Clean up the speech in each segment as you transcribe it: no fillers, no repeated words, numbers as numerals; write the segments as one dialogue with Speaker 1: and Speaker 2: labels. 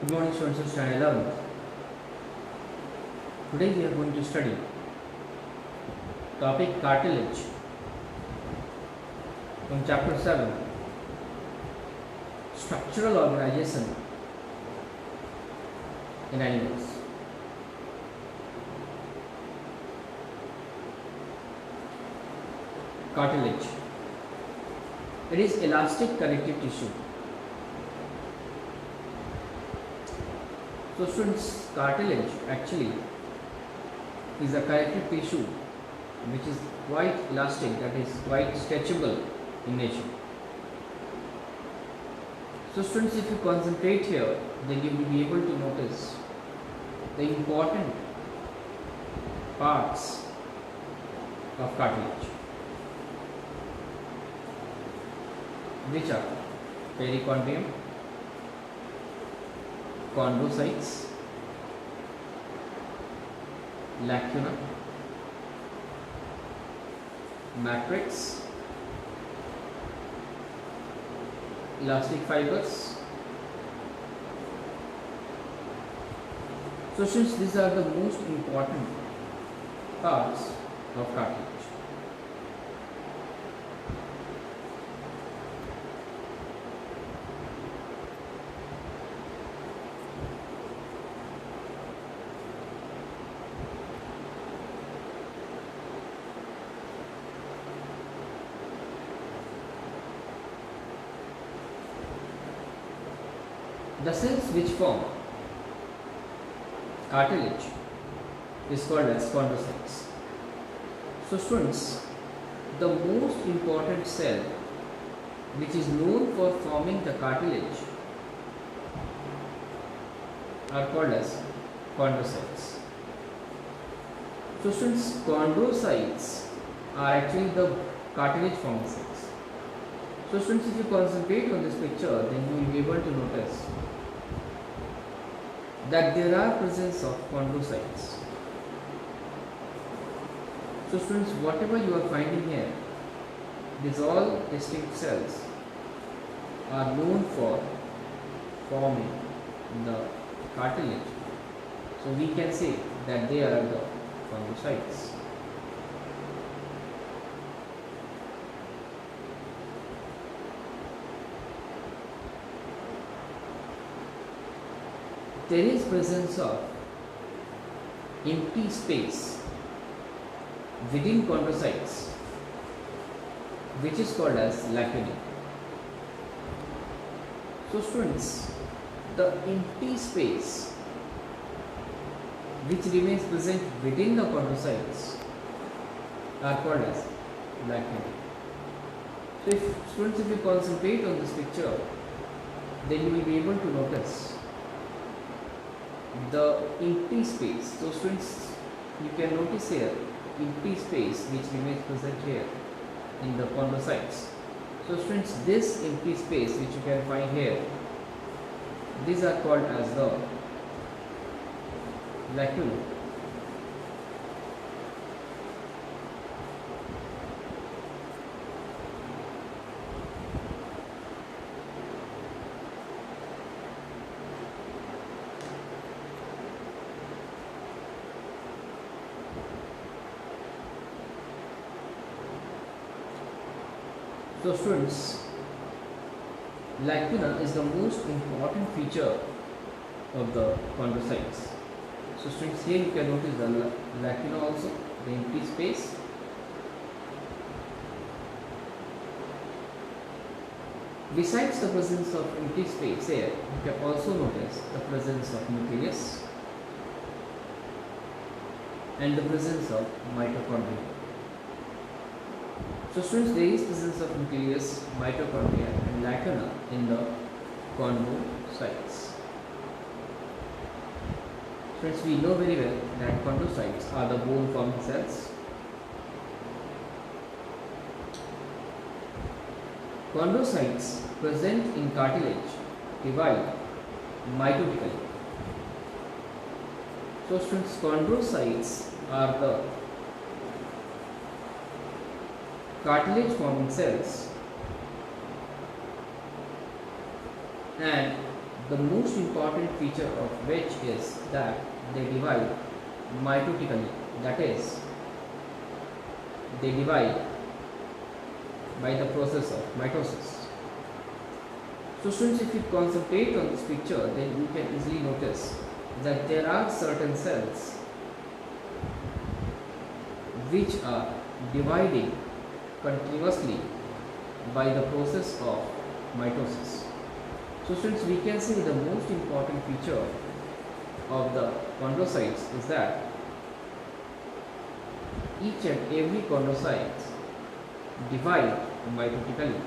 Speaker 1: Good morning, students of standard 11. Today we are going to study topic cartilage from chapter 7, structural organization in animals. Cartilage. It is elastic connective tissue. So students, cartilage actually is a connective tissue which is quite elastic, that is quite stretchable in nature. So students, if you concentrate here, then you will be able to notice the important parts of cartilage, which are perichondrium, chondrocytes, lacuna, matrix, elastic fibers. So since these are the most important parts of cartilage. The cells which form cartilage is called as chondrocytes. So students, the most important cell which is known for forming the cartilage are called as chondrocytes. So students, chondrocytes are actually the cartilage forming cells. So students, if you concentrate on this picture, then you will be able to notice that there are presence of chondrocytes. So students, whatever you are finding here, these all distinct cells are known for forming the cartilage. So we can say that they are the chondrocytes. There is presence of empty space within chondrocytes, which is called as lacunae. So students, the empty space which remains present within the chondrocytes are called as lacunae. So if you concentrate on this picture, then you will be able to notice the empty space. So students, you can notice here empty space which remains present here in the chondrocytes. So students, this empty space which you can find here, these are called as the lacuna. So students, lacuna is the most important feature of the chondrocytes. So students, here you can notice the lacuna also, the empty space. Besides the presence of empty space here, you can also notice the presence of nucleus and the presence of mitochondria. So students, there is presence of nucleus, mitochondria and lacuna in the chondrocytes. Students, we know very well that chondrocytes are the bone forming cells. Chondrocytes present in cartilage divide mitotically. So students, chondrocytes are the cartilage forming cells and the most important feature of which is that they divide mitotically, that is, they divide by the process of mitosis. So students, if you concentrate on this picture, then you can easily notice that there are certain cells which are dividing continuously by the process of mitosis. So students, we can say the most important feature of the chondrocytes is that each and every chondrocyte divide mitotically.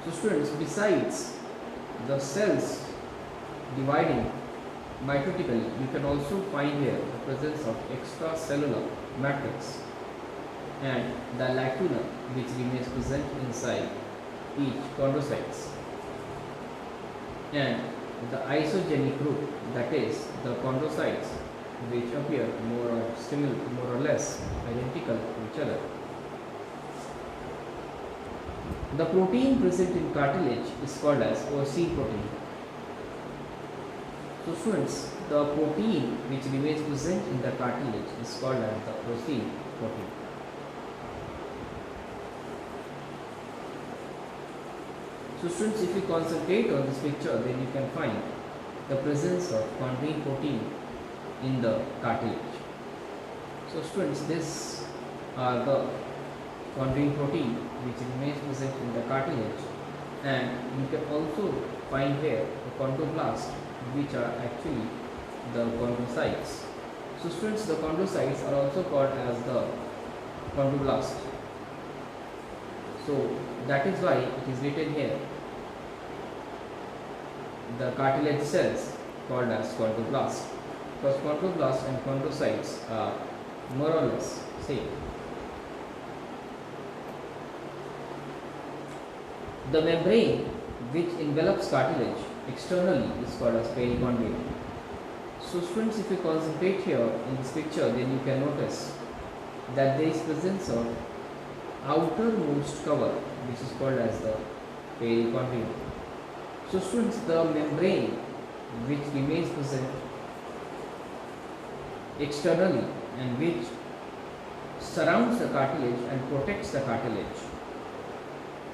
Speaker 1: So students, besides the cells dividing mitotically, you can also find here the presence of extracellular matrix and the lacuna which remains present inside each chondrocytes, and the isogenic group, that is the chondrocytes which appear more or less identical to each other. The protein present in cartilage is called as porcine protein. So students, the protein which remains present in the cartilage is called as the porcine protein. So students, if you concentrate on this picture, then you can find the presence of chondrine protein in the cartilage. So students, these are the chondrine protein which remains present in the cartilage, and you can also find here the chondroblast, which are actually the chondrocytes. So students, the chondrocytes are also called as the chondroblast. So that is why it is written here the cartilage cells called as chondroblast, because chondroblast and chondrocytes are more or less same. The membrane which envelops cartilage externally is called as perichondrium. So students, if you concentrate here in this picture, then you can notice that there is presence of outermost cover which is called as the perichondrium. So students, the membrane which remains present externally and which surrounds the cartilage and protects the cartilage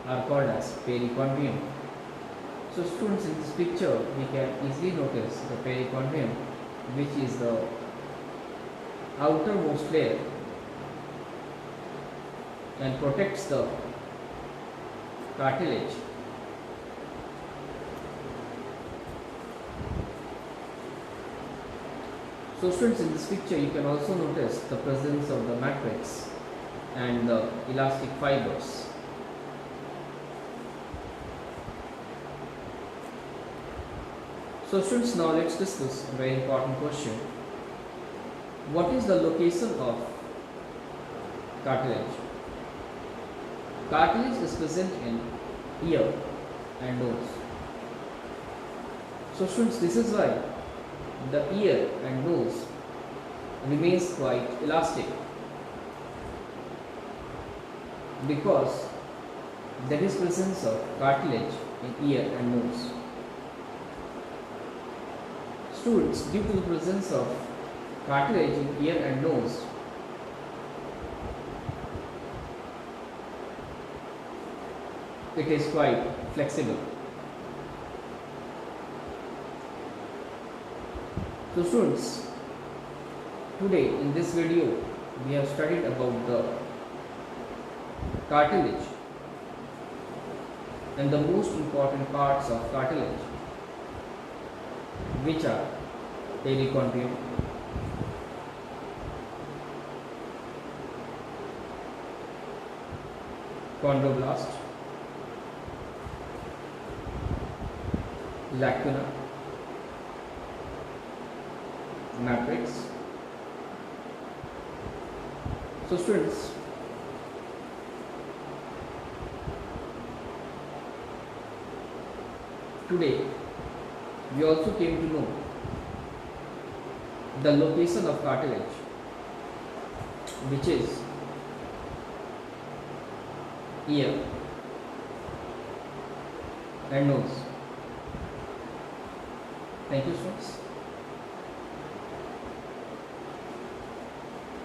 Speaker 1: are called as perichondrium. So students, in this picture we can easily notice the perichondrium, which is the outermost layer and protects the cartilage. So students, in this picture you can also notice the presence of the matrix and the elastic fibers. So students, now let's discuss a very important question. What is the location of cartilage? Cartilage is present in ear and nose. So students, this is why the ear and nose remains quite elastic, because there is presence of cartilage in ear and nose. Students, due to the presence of cartilage in ear and nose, it is quite flexible. So students, today in this video we have studied about the cartilage and the most important parts of cartilage, which are perichondrium, chondroblast, lacuna, matrix. So students, today we also came to know the location of cartilage, which is ear and nose. Thank you, students.